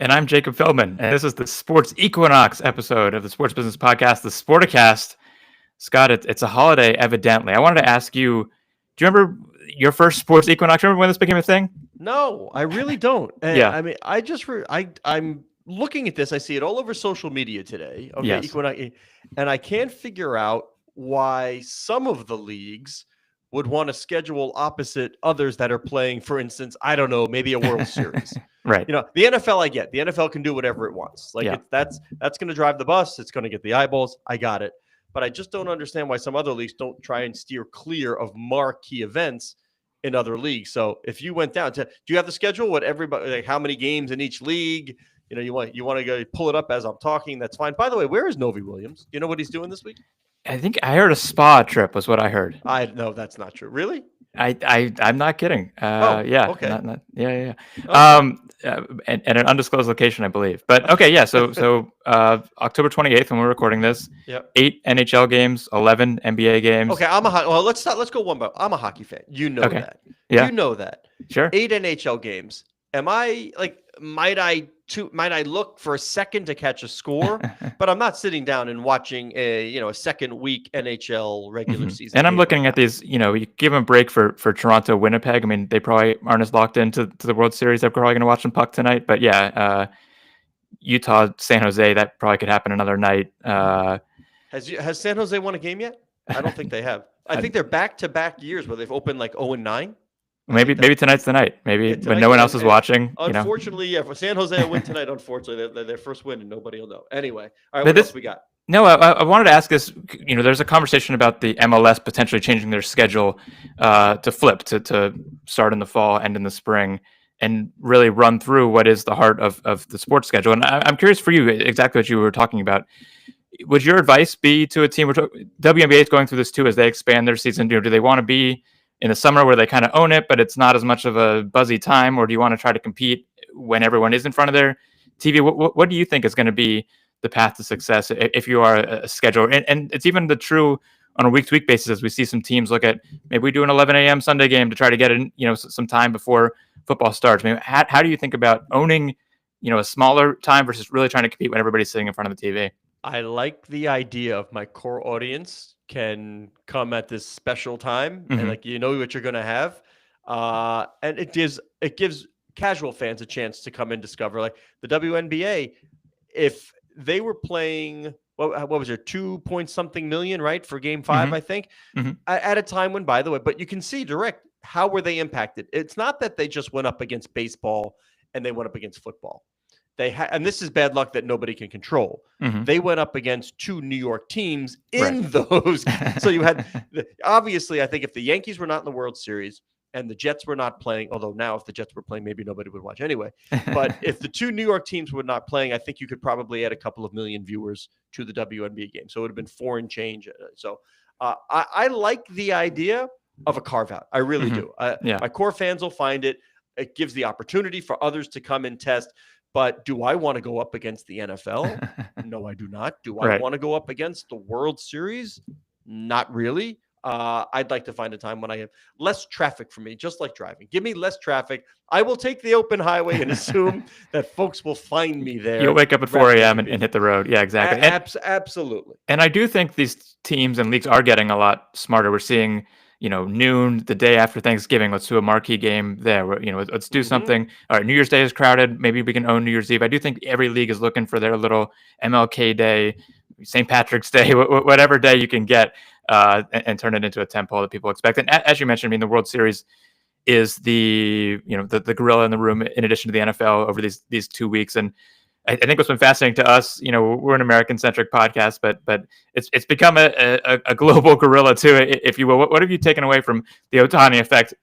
And I'm Jacob Feldman, and this is the Sports Equinox episode of the Sports Business Podcast, the Sporticast. Scott, it's a holiday, evidently. I wanted to ask you, do you remember your first Sports Equinox? Remember when this became a thing? No, I really don't. Yeah. I mean, I'm looking at this. I see it all over social media today. Okay, Yes. Equinox, and I can't figure out why some of the leagues would want to schedule opposite others that are playing. For instance, I don't know, maybe a World Series. Right. The NFL, I get. The NFL can do whatever it wants. Like Yeah. that's going to drive the bus. It's going to get the eyeballs. I got it. But I just don't understand why some other leagues don't try and steer clear of marquee events in other leagues. So if you went down to, do you have the schedule? What everybody, like how many games in each league? You want to go pull it up as I'm talking. That's fine. By the way, where is Novi Williams? Do you know what he's doing this week? I think I heard a spa trip was what I heard. No, that's not true. Really? I'm not kidding. Yeah. Okay. Yeah. Okay. At an undisclosed location, I believe. But okay, yeah. So October 28th, when we're recording this, Yep. 8 NHL games, 11 NBA games. Okay, let's go one by. I'm a hockey fan. You know Okay. that. Yeah. You know that. Sure. 8 NHL games. Am I like? Might I look for a second to catch a score? But I'm not sitting down and watching a second week NHL regular season. And I'm game looking right at these. You give them a break for Toronto, Winnipeg. I mean, they probably aren't as locked into the World Series. They're probably going to watch some puck tonight. But yeah, Utah, San Jose, that probably could happen another night. Has San Jose won a game yet? I don't think they have. I think they're back-to-back years where they've opened like 0-9. Maybe tonight's the night. Maybe tonight, when no one else is watching. Unfortunately, yeah, for San Jose to win tonight, unfortunately, they're their first win and nobody will know. Anyway, all right, what else we got? No, I wanted to ask this. There's a conversation about the MLS potentially changing their schedule to flip to start in the fall, end in the spring, and really run through what is the heart of the sports schedule. And I'm curious for you, exactly what you were talking about. Would your advice be to a team? WNBA is going through this too as they expand their season. Do they want to be in the summer where they kind of own it, but it's not as much of a buzzy time, or do you want to try to compete when everyone is in front of their TV? What do you think is going to be the path to success if you are a scheduler? And it's even the true on a week-to-week basis as we see some teams look at maybe we do an 11 a.m. Sunday game to try to get in, some time before football starts. I mean, how do you think about owning, a smaller time versus really trying to compete when everybody's sitting in front of the TV? I like the idea of my core audience can come at this special time and what you're going to have. And it gives casual fans a chance to come and discover like the WNBA. If they were playing, what was there, 2-point-something million, right? For game 5, I think at a time when, by the way, but you can see direct, how were they impacted? It's not that they just went up against baseball and they went up against football. And this is bad luck that nobody can control. They went up against 2 New York teams in those. So you had, obviously, I think if the Yankees were not in the World Series and the Jets were not playing, although now if the Jets were playing, maybe nobody would watch anyway. But if the 2 New York teams were not playing, I think you could probably add a couple of million viewers to the WNBA game. So it would have been 4 and change. So I like the idea of a carve out. I really do. My core fans will find it. It gives the opportunity for others to come and test. But do I want to go up against the NFL? No, I do not. Do I want to go up against the World Series? Not really. I'd like to find a time when I have less traffic for me, just like driving. Give me less traffic. I will take the open highway and assume that folks will find me there. You'll wake up at 4 a.m. and hit the road. Yeah, exactly. Absolutely. And I do think these teams and leagues are getting a lot smarter. We're seeing noon the day after Thanksgiving. Let's do a marquee game there. Let's do something. All right, New Year's Day is crowded. Maybe we can own New Year's Eve. I do think every league is looking for their little MLK Day, St. Patrick's Day, whatever day you can get, and turn it into a tentpole that people expect. And as you mentioned, I mean, the World Series is the gorilla in the room in addition to the NFL over these 2 weeks. And I think what's been fascinating to us, we're an American-centric podcast, but it's become a global gorilla too, if you will. What have you taken away from the Ohtani effect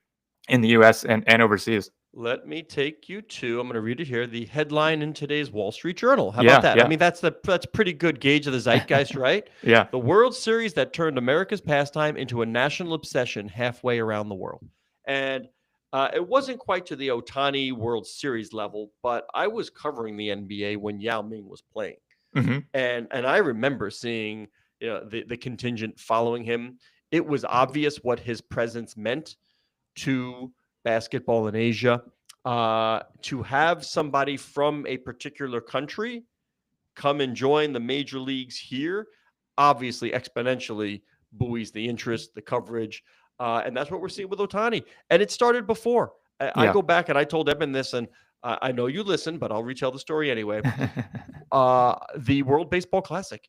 in the U.S. and overseas? Let me take you to, I'm going to read it here, the headline in today's Wall Street Journal. How about that? Yeah. I mean, that's pretty good gauge of the zeitgeist, right? Yeah. The World Series that turned America's pastime into a national obsession halfway around the world. And it wasn't quite to the Ohtani World Series level, but I was covering the NBA when Yao Ming was playing. And I remember seeing the contingent following him. It was obvious what his presence meant to basketball in Asia. To have somebody from a particular country come and join the major leagues here, obviously exponentially buoys the interest, the coverage. And that's what we're seeing with Ohtani. And it started before. I Yeah. go back and I told Eben this, and I know you listen, but I'll retell the story anyway. The World Baseball Classic.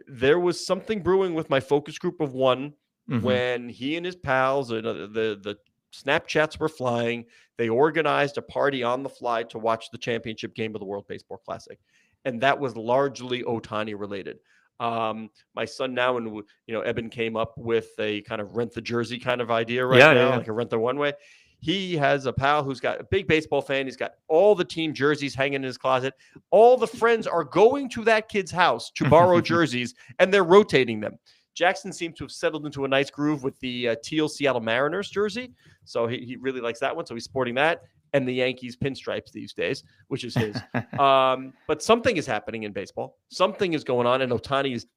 There was something brewing with my focus group of one when he and his pals, the Snapchats were flying. They organized a party on the fly to watch the championship game of the World Baseball Classic. And that was largely Ohtani related. My son now, and Eben came up with a kind of rent the jersey kind of idea now, like a rent the one way. He has a pal who's got a big baseball fan. He's got all the team jerseys hanging in his closet. All the friends are going to that kid's house to borrow jerseys, and they're rotating them. Jackson seems to have settled into a nice groove with the teal Seattle Mariners jersey. So he really likes that one. So he's sporting that and the Yankees pinstripes these days, which is his. But something is happening in baseball. Something is going on. And Ohtani is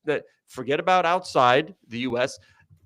forget about outside the U.S.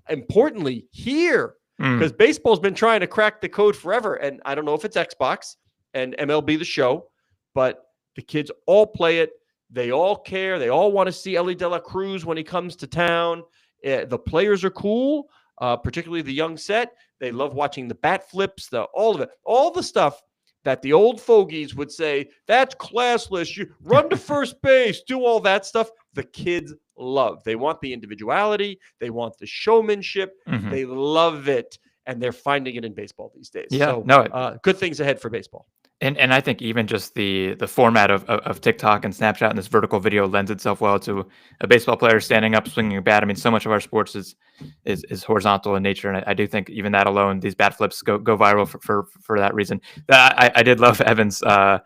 Importantly, here, because baseball's been trying to crack the code forever. And I don't know if it's Xbox and MLB The Show, but the kids all play it. They all care. They all want to see Ellie De La Cruz when he comes to town. The players are cool, particularly the young set. They love watching the bat flips, all of it, all the stuff that the old fogies would say, that's classless. You run to first base, do all that stuff. The kids love. They want the individuality. They want the showmanship. They love it. And they're finding it in baseball these days. Yeah, so good things ahead for baseball. And I think even just the format of TikTok and Snapchat and this vertical video lends itself well to a baseball player standing up, swinging a bat. I mean, so much of our sports is horizontal in nature, and I do think even that alone, these bat flips go viral for that reason. I did love Evan's off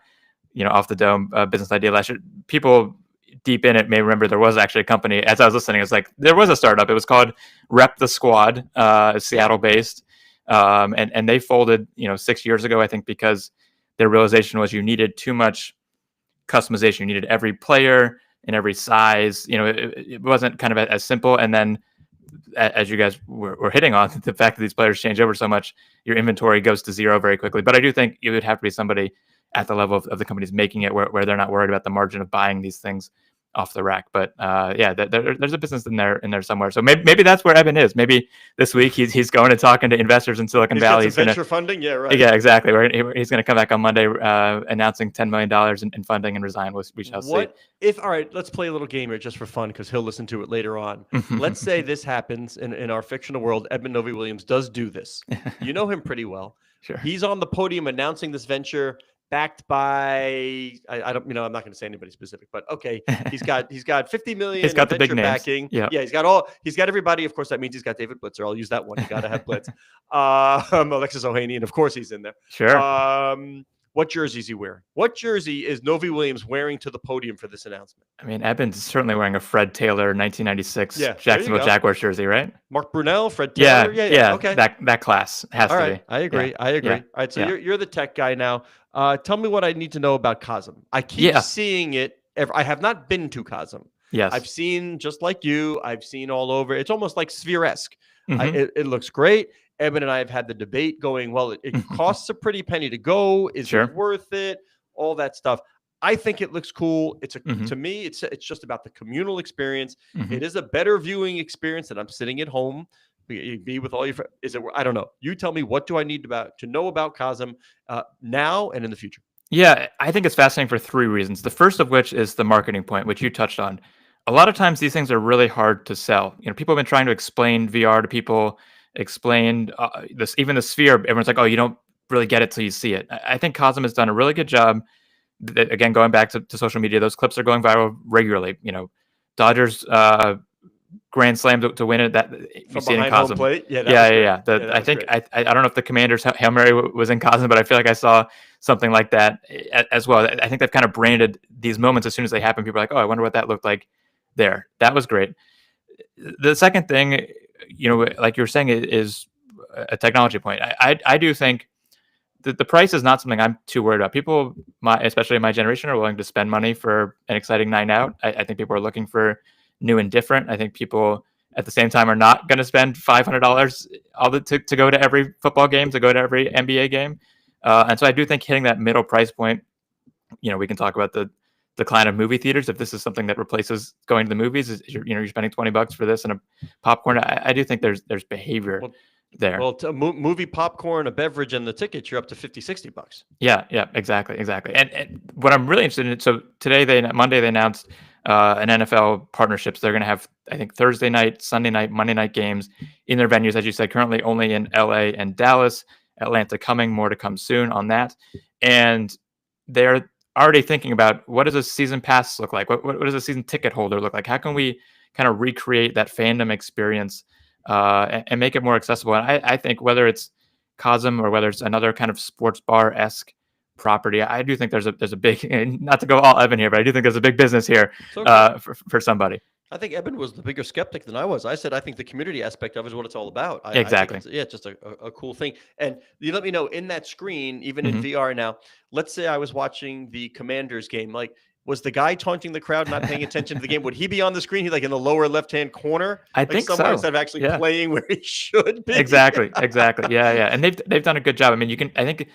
the dome business idea last year. People deep in it may remember there was actually a company. As I was listening, it was like there was a startup. It was called Rep the Squad, Seattle based, and they folded 6 years ago, I think, because their realization was you needed too much customization. You needed every player in every size. It wasn't kind of as simple. And then, as you guys were hitting on, the fact that these players change over so much, your inventory goes to zero very quickly. But I do think it would have to be somebody at the level of the companies making it where they're not worried about the margin of buying these things off the rack. But there's a business in there somewhere. So maybe that's where Eben is. Maybe this week he's going and talking to investors in Silicon Valley. He's venture funding, yeah, right. Yeah, exactly. He's going to come back on Monday announcing $10 million in funding and resign. We shall see. All right, let's play a little game here just for fun because he'll listen to it later on. Let's say this happens in our fictional world. Edmund Novi Williams does do this. You know him pretty well. Sure. He's on the podium announcing this venture, backed by I don't I'm not going to say anybody specific, but okay, he's got 50 million. He's got the big names. Backing. Yeah, he's got everybody. Of course, that means he's got David Blitzer. I'll use that one. You got to have Blitz. Alexis Ohanian, of course, he's in there. Sure. What jersey is he wearing? What jersey is Novi Williams wearing to the podium for this announcement? I mean, Eben's certainly wearing a Fred Taylor 1996 Jacksonville Jaguars jersey, right? Mark Brunell, Fred Taylor. Yeah. Okay, that class has to be. I agree. All right, so you're the tech guy now. Tell me what I need to know about Cosm. I keep seeing it. I have not been to Cosm. Yes, I've seen, just like you, I've seen all over. It's almost like Sphere-esque. It looks great. Eben and I have had the debate going, well, it costs a pretty penny to go. Is it worth it? All that stuff. I think it looks cool. To me, it's just about the communal experience. It is a better viewing experience than I'm sitting at home. Be with all your friends. I don't know. You tell me, what do I need to know about Cosm now and in the future? Yeah, I think it's fascinating for three reasons. The first of which is the marketing point, which you touched on. A lot of times these things are really hard to sell. People have been trying to explain VR to people, explain this, even the Sphere. Everyone's like, oh, you don't really get it till you see it. I think Cosm has done a really good job. Again, going back to social media, those clips are going viral regularly. Dodgers grand slam to win it. That you see it in Cosm. Plate. I think I don't know if the Commanders Hail Mary was in Cosm, but I feel like I saw something like that as well. I think they've kind of branded these moments as soon as they happen. People are like, oh, I wonder what that looked like there. That was great. The second thing, like you were saying, is a technology point. I do think that the price is not something I'm too worried about. People, especially my generation, are willing to spend money for an exciting night out. I think people are looking for new and different. I think people at the same time are not going to spend $500 to go to every football game, to go to every NBA game. And so I do think hitting that middle price point, we can talk about the decline of movie theaters. If this is something that replaces going to the movies, you're spending $20 for this and a popcorn. I do think there's behavior Well, there. Well, movie popcorn, a beverage, and the tickets, you're up to $50-$60. Yeah, exactly. And what I'm really interested in, so Monday, they announced an NFL partnerships. They're going to have, I think, Thursday night, Sunday night, Monday night games in their venues, as you said, currently only in LA and Dallas, Atlanta coming, more to come soon on that. And they're already thinking about, what does a season pass look like? What does a season ticket holder look like? How can we kind of recreate that fandom experience and make it more accessible? And I think whether it's Cosm or whether it's another kind of sports bar-esque property, I do think there's a big, not to go all Evan here, but I do think there's a big business here for somebody. I think Eben was the bigger skeptic than I was. I said I think the community aspect of it is what it's all about. Exactly. I think it's just a cool thing. And you let me know, in that screen, even in VR now, let's say I was watching the Commanders game, like, was the guy taunting the crowd not paying attention to the game? Would he be on the screen? He's like in the lower left-hand corner? I think somewhere, so. instead of actually playing where he should be. Exactly. Yeah. And they've done a good job. I mean, I think,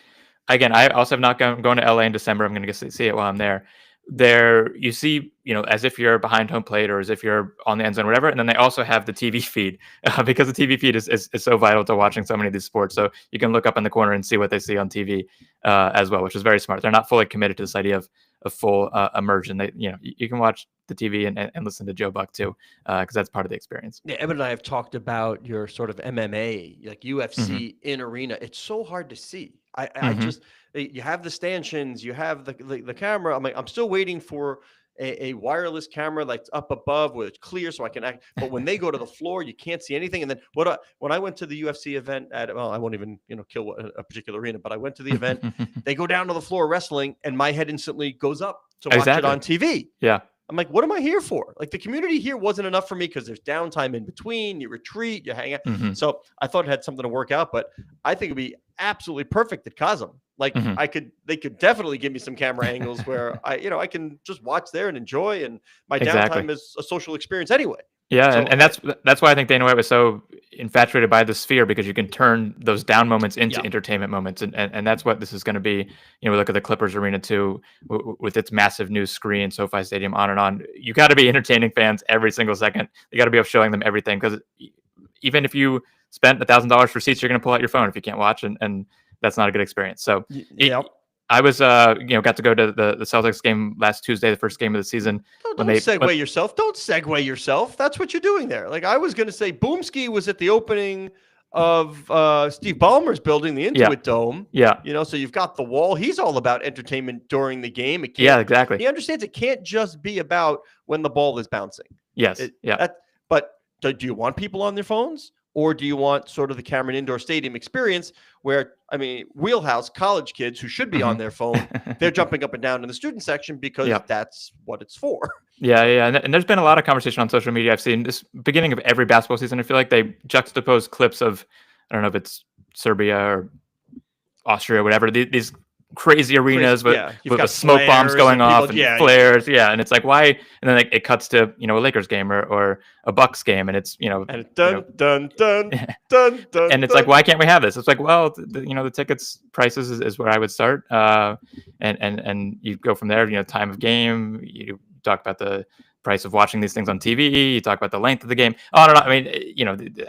again, I also have not going to LA in December. I'm going to see it while I'm there. There you see, as if you're behind home plate or as if you're on the end zone or whatever. And then they also have the TV feed because the TV feed is so vital to watching so many of these sports. So you can look up in the corner and see what they see on TV as well, which is very smart. They're not fully committed to this idea of full immersion. They, you can watch the TV and listen to Joe Buck too, because that's part of the experience. Yeah, Evan and I have talked about your sort of MMA, like UFC in arena. It's so hard to see. I just, you have the stanchions, you have the camera. I'm still waiting for a wireless camera that's up above where it's clear so I can act. But when they go to the floor, you can't see anything. And then when I went to the UFC event I won't even kill a particular arena, but I went to the event. They go down to the floor wrestling, and my head instantly goes up to watch it on TV. Yeah. I'm like, what am I here for? Like, the community here wasn't enough for me because there's downtime in between. You retreat, you hang out. So I thought it had something to work out, but I think it'd be absolutely perfect at Cosm. Like, they could definitely give me some camera angles where I can just watch there and enjoy. And my downtime is a social experience anyway. Yeah, so, and that's why I think Dana White was so infatuated by the Sphere, because you can turn those down moments into entertainment moments, and that's what this is going to be. We look at the Clippers Arena too, with its massive new screen, SoFi Stadium, on and on. You got to be entertaining fans every single second. You got to be showing them everything, because even if you spent $1,000 for seats, you're going to pull out your phone if you can't watch, and that's not a good experience. So I was, got to go to the Celtics game last Tuesday, the first game of the season. Don't segue yourself. Don't segue yourself. That's what you're doing there. Like, I was going to say, Boomski was at the opening of Steve Ballmer's building, the Intuit Dome. Yeah. So you've got the wall. He's all about entertainment during the game. Exactly. He understands it can't just be about when the ball is bouncing. Yes. But do you want people on their phones? Or do you want sort of the Cameron Indoor Stadium experience where, wheelhouse college kids who should be on their phone, they're jumping up and down in the student section because that's what it's for. Yeah. And there's been a lot of conversation on social media. I've seen this beginning of every basketball season. I feel like they juxtapose clips of, I don't know if it's Serbia or Austria or whatever, these crazy arenas with smoke bombs going off and flares. Yeah. And it's like, why? And then it cuts to, a Lakers game or a Bucks game. And it's, and it's dun, dun, dun, dun, dun. And it's like, why can't we have this? It's like, well, the tickets prices is where I would start. And you go from there, time of game, you talk about the price of watching these things on TV, you talk about the length of the game. On and on.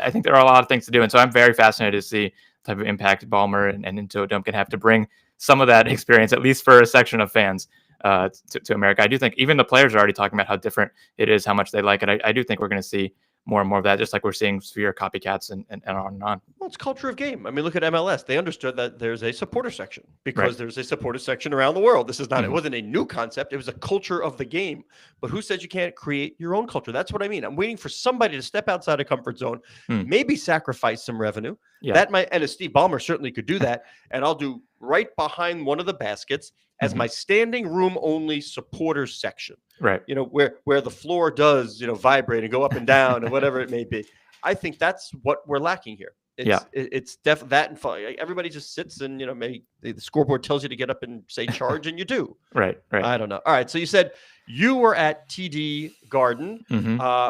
I think there are a lot of things to do. And so I'm very fascinated to see the type of impact Ballmer and Intuit Dome can have to bring some of that experience, at least for a section of fans, to America. I do think even the players are already talking about how different it is, how much they like it. I do think we're going to see more and more of that, just like we're seeing Sphere copycats and on and on. Well, it's culture of game. Look at MLS. They understood that there's a supporter section because there's a supporter section around the world. This is not, it wasn't a new concept. It was a culture of the game. But who said you can't create your own culture? That's what I mean. I'm waiting for somebody to step outside a comfort zone, maybe sacrifice some revenue. That might, and a Steve Ballmer certainly could do that. And I'll do right behind one of the baskets as my standing room only supporters section. Right. Where the floor does, vibrate and go up and down and whatever it may be. I think that's what we're lacking here. It's definitely that and fun. Everybody just sits and, the scoreboard tells you to get up and say charge and you do. Right. I don't know. All right. So you said you were at TD Garden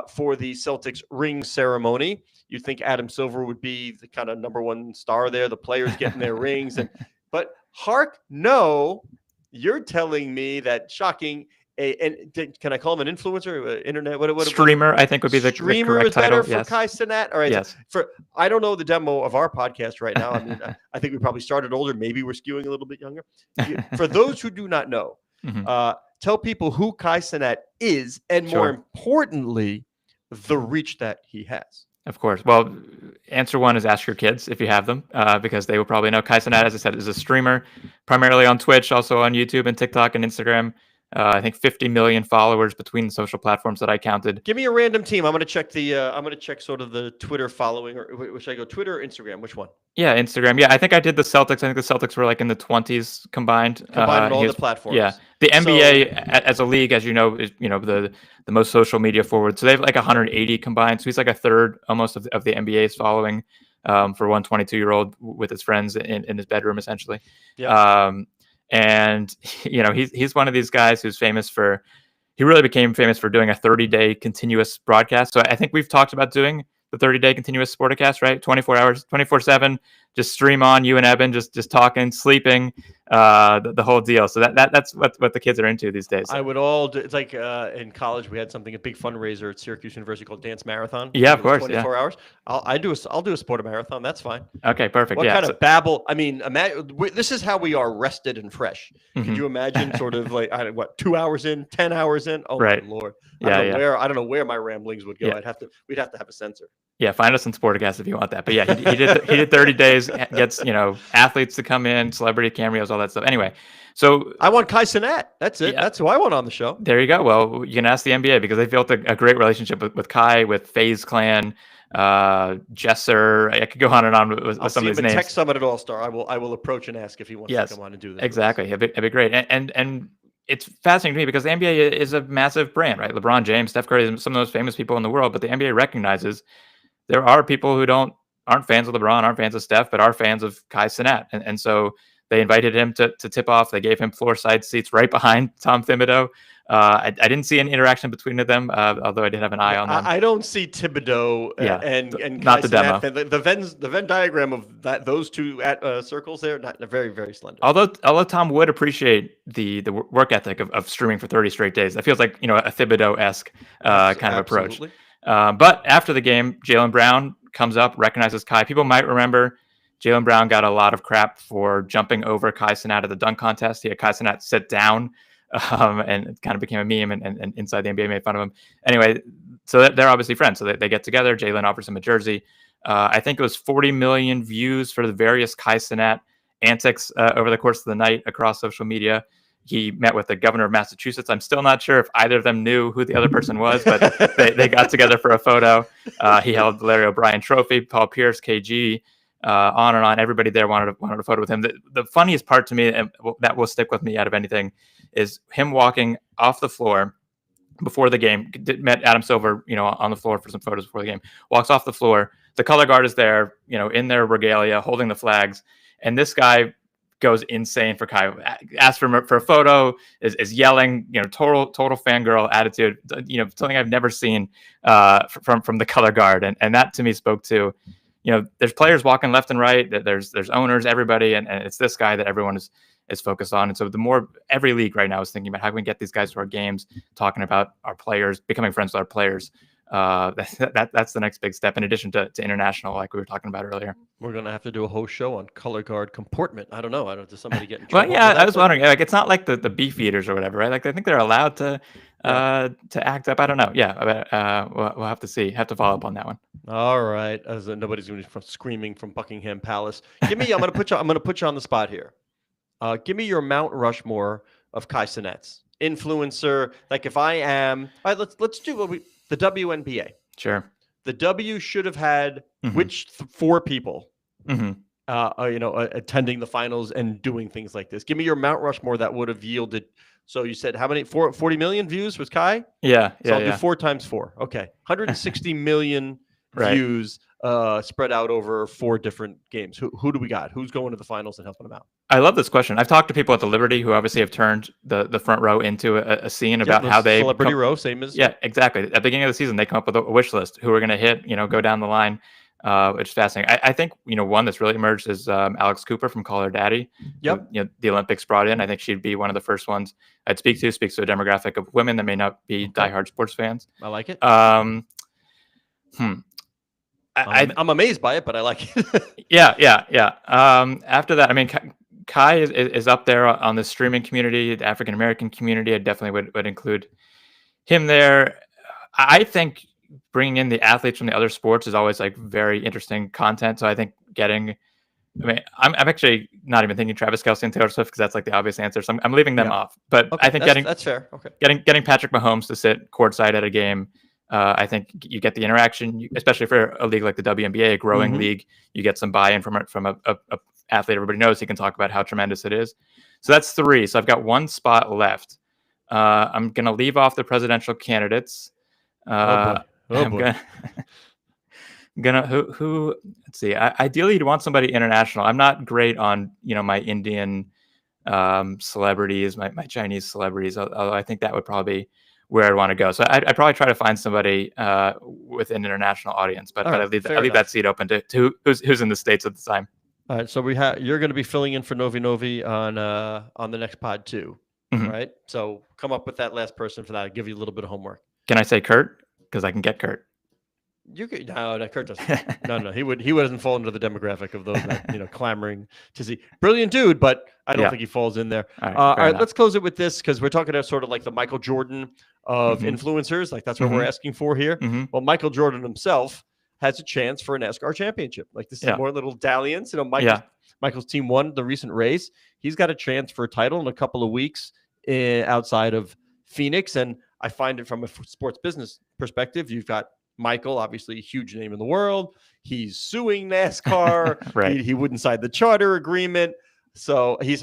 for the Celtics ring ceremony. You think Adam Silver would be the kind of number one star there, the players getting their rings. But Hark, no. You're telling me that shocking. Can I call him an influencer? Internet? What? Streamer, I think would be the Streamer correct is better title. for Yes. Kai Cenat. All right. Yes. So I don't know the demo of our podcast right now. I mean, I think we probably started older. Maybe we're skewing a little bit younger. For those who do not know, tell people who Kai Cenat is, and more importantly, the reach that he has. Of course. Well, answer one is ask your kids if you have them, because they will probably know. Kai Cenat, as I said, is a streamer, primarily on Twitch, also on YouTube and TikTok and Instagram. I think 50 million followers between the social platforms that I counted. Give me a random team. I'm going to check sort of the Twitter following, or should I go Twitter or Instagram? Which one? Yeah, Instagram. Yeah, I think I did the Celtics. I think the Celtics were like in the 20s combined. Combined all the platforms. Yeah, the NBA as a league, as you know, is the most social media forward. So they have like 180 combined. So he's like a third almost of the NBA's following for one 22-year-old with his friends in his bedroom, essentially. Yeah. And he's one of these guys who's famous for. He really became famous for doing a 30-day continuous broadcast. So I think we've talked about doing the 30-day continuous Sporticast, right? 24 hours, 24/7, just stream on, you and Evan just talking, sleeping, the whole deal. So that's what the kids are into these days. I would all do, it's like in college we had a big fundraiser at Syracuse University called Dance Marathon. Yeah, of course. 24 hours. I'll do a sport marathon. That's fine. Okay, perfect. What kind of babble? I mean, this is how we are rested and fresh. Could you imagine sort of like 2 hours in, 10 hours in? Oh my Lord. I don't know where my ramblings would go. Yeah. We'd have to have a censor. Yeah, find us on Sporticast if you want that. But yeah, he did 30 days, gets athletes to come in, celebrity cameos, all that stuff. Anyway, so I want Kai Cenat. That's it. Yeah. That's who I want on the show. There you go. Well, you can ask the NBA because they built a great relationship with Kai, with FaZe Clan, Jesser. I could go on and on with some of these names. Tech Summit at All Star. I will approach and ask if he wants to come on and do this. Exactly. It'd be great. And it's fascinating to me because the NBA is a massive brand, right? LeBron James, Steph Curry, some of the most famous people in the world, but the NBA recognizes there are people who aren't fans of LeBron, aren't fans of Steph, but are fans of Kai Cenat. And so they invited him to tip off. They gave him floor side seats right behind Tom Thibodeau. I didn't see any interaction between them, although I did have an eye on them. I don't see Thibodeau and not Kai the Cenat. demo. The Venn diagram of those two circles there, not very, very slender. Although Tom would appreciate the work ethic of streaming for 30 straight days. That feels like a Thibodeau-esque kind of approach. But after the game, Jaylen Brown comes up, recognizes Kai. People might remember Jaylen Brown got a lot of crap for jumping over Kai Cenat at the dunk contest. He had Kai Cenat sit down, and it kind of became a meme, and inside the NBA made fun of him. Anyway, so they're obviously friends. So they get together. Jaylen offers him a jersey. I think it was 40 million views for the various Kai Cenat antics over the course of the night across social media. He met with the governor of Massachusetts. I'm still not sure if either of them knew who the other person was, but they got together for a photo. He held the Larry O'Brien Trophy, Paul Pierce, KG, on and on. Everybody there wanted a photo with him. The funniest part to me, and that will stick with me out of anything, is him walking off the floor before the game. Met Adam Silver, on the floor for some photos before the game. Walks off the floor. The color guard is there, in their regalia, holding the flags, and this guy goes insane for Kai. Asks for a photo, is yelling, total fangirl attitude, something I've never seen from the color guard. And that to me spoke to, there's players walking left and right, there's owners, everybody, and it's this guy that everyone is focused on. And so the more every league right now is thinking about how can we get these guys to our games, talking about our players, becoming friends with our players. That's the next big step in addition to international, like we were talking about earlier. We're going to have to do a whole show on color guard comportment. I don't know. Does somebody get in trouble? Well, yeah, I was wondering, like, it's not like the beef eaters or whatever, right? Like, I think they're allowed to act up. I don't know. Yeah. We'll have to see. Have to follow up on that one. All right. As nobody's going to be screaming from Buckingham Palace. I'm going to put you on the spot here. Give me your Mount Rushmore of Kai Cenats. Influencer. Like if I am, all right, let's do the WNBA. Sure. The W should have had which four people, attending the finals and doing things like this. Give me your Mount Rushmore that would have yielded. So you said how many? 40 million views was Kai? Yeah. So I'll do 4 times 4. Okay. 160 million views spread out over 4 different games. Who do we got? Who's going to the finals and helping them out? I love this question. I've talked to people at the Liberty who obviously have turned the front row into a scene about how they celebrity row, same as exactly. At the beginning of the season, they come up with a wish list who are going to hit, go down the line. which is fascinating. I think one that's really emerged is Alex Cooper from Call Her Daddy, who Yep. the Olympics brought in. I think she'd be one of the first ones I'd speak to. Speaks to a demographic of women that may not be diehard sports fans. I like it. Um, I'm amazed by it, but I like it. yeah. After that, I mean, Kai is up there on the streaming community, the African American community. I definitely would include him there. I think bringing in the athletes from the other sports is always like very interesting content. So I think I'm actually not even thinking Travis Kelce and Taylor Swift because that's like the obvious answer. So I'm leaving them off. But I think that's fair. Okay. Getting Patrick Mahomes to sit courtside at a game, I think you get the interaction, especially for a league like the WNBA, a growing league. You get some buy-in from a athlete everybody knows. He can talk about how tremendous it is. So that's 3. So I've got 1 spot left. I'm gonna leave off the presidential candidates. I'm gonna who let's see. Ideally, you'd want somebody international. I'm not great on my Indian celebrities, my Chinese celebrities. Although I think that would probably be where I'd want to go. So I'd probably try to find somebody with an international audience. But I leave that seat open to who's in the States at the time. All right, so you're going to be filling in for Novi on the next pod too, right? So come up with that last person for that. I'll give you a little bit of homework. Can I say Kurt? Because I can get Kurt. You could no, Kurt doesn't. no, he doesn't fall into the demographic of those that clamoring to see. Brilliant dude, but I don't think he falls in there. All right, let's close it with this because we're talking about sort of like the Michael Jordan of influencers. Like that's what we're asking for here. Well, Michael Jordan himself has a chance for a NASCAR championship. Like this is more little dalliance. Michael's team won the recent race. He's got a chance for a title in a couple of weeks outside of Phoenix. And I find it from a sports business perspective, you've got Michael, obviously a huge name in the world. He's suing NASCAR. Right. He wouldn't sign the charter agreement. So he's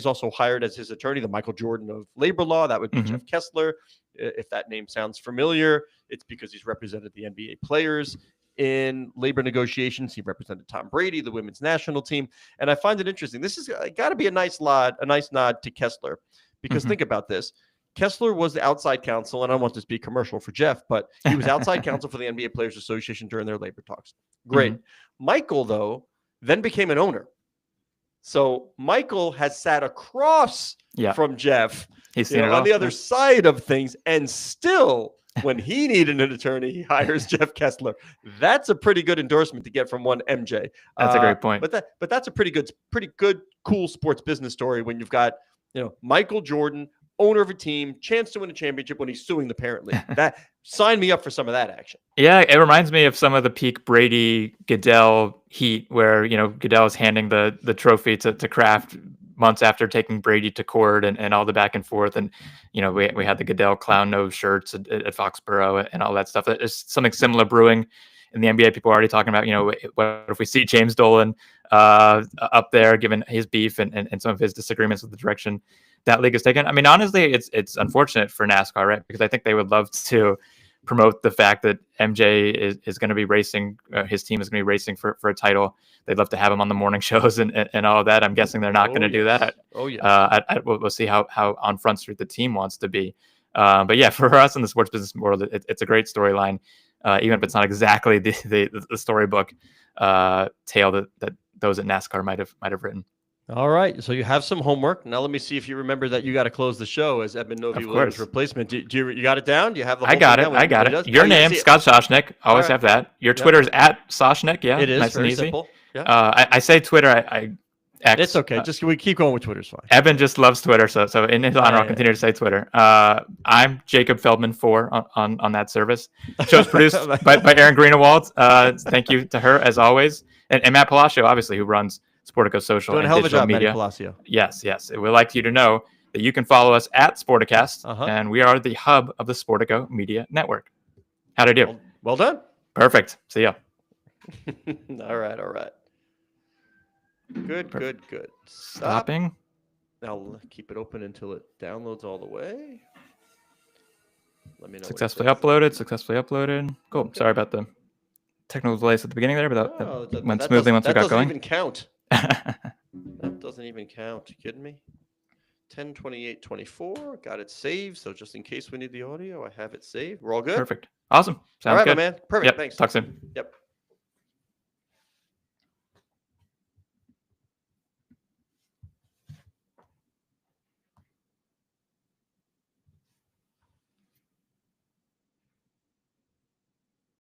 also hired as his attorney, the Michael Jordan of labor law. That would be Jeff Kessler. If that name sounds familiar, it's because he's represented the NBA players in labor negotiations. He represented Tom Brady, the women's national team. And I find it interesting. This has got to be a nice nod to Kessler, because think about this. Kessler was the outside counsel, and I don't want this to be commercial for Jeff, but he was outside counsel for the NBA Players Association during their labor talks. Great. Michael, though, then became an owner. So Michael has sat across from Jeff on the other side of things, and still, when he needed an attorney, he hires Jeff Kessler. That's a pretty good endorsement to get from one MJ. That's a great point. But that's a pretty good, cool sports business story when you've got Michael Jordan, owner of a team, chance to win a championship when he's suing the parent league. That sign me up for some of that action. Yeah, it reminds me of some of the peak Brady Goodell heat, where Goodell is handing the trophy to Kraft months after taking Brady to court and all the back and forth, and we had the Goodell clown nose shirts at Foxborough and all that stuff. There's something similar brewing in the NBA. People are already talking about what if we see James Dolan up there, given his beef and some of his disagreements with the direction that league is taken. I mean, honestly, it's unfortunate for NASCAR, right? Because I think they would love to promote the fact that MJ is going to be racing, his team is going to be racing for a title. They'd love to have him on the morning shows and all of that. I'm guessing they're not going to do that. Oh yeah. We'll see how on Front Street the team wants to be. But yeah, for us in the sports business world, it's a great storyline, even if it's not exactly the storybook tale that those at NASCAR might have written. All right, so you have some homework. Now let me see if you remember that you got to close the show as Edmund Novi-Williams' replacement. Do you got it down? Do you have the? I got it. Your name, Scott Soshnick. Always have that. Your Twitter is at Soshnick. Yeah, it is nice very and easy. Simple. Yeah. I say Twitter. I It's okay. Just we keep going with Twitter's fine. Evan just loves Twitter, so in his honor, I'll continue to say Twitter. I'm Jacob Feldman 4 on that service. The show's produced by Erin Greenewald. Thank you to her as always, and Matt Palacio, obviously, who runs Sportico Social and digital media. Matt Palacio. Yes. We'd like you to know that you can follow us at Sporticast, and we are the hub of the Sportico Media Network. How'd I do? Well done. Perfect. See ya. All right. Good. Stopping. Now keep it open until it downloads all the way. Let me know. Successfully uploaded. Cool. Okay. Sorry about the technical delays at the beginning there, but that went smoothly once we got going. That doesn't even count. That doesn't even count. You kidding me? 10:28:24. Got it saved. So just in case we need the audio, I have it saved. We're all good. Perfect. Awesome. Sounds all right, good. my man. Perfect. Yep. Thanks. Talk soon. Yep.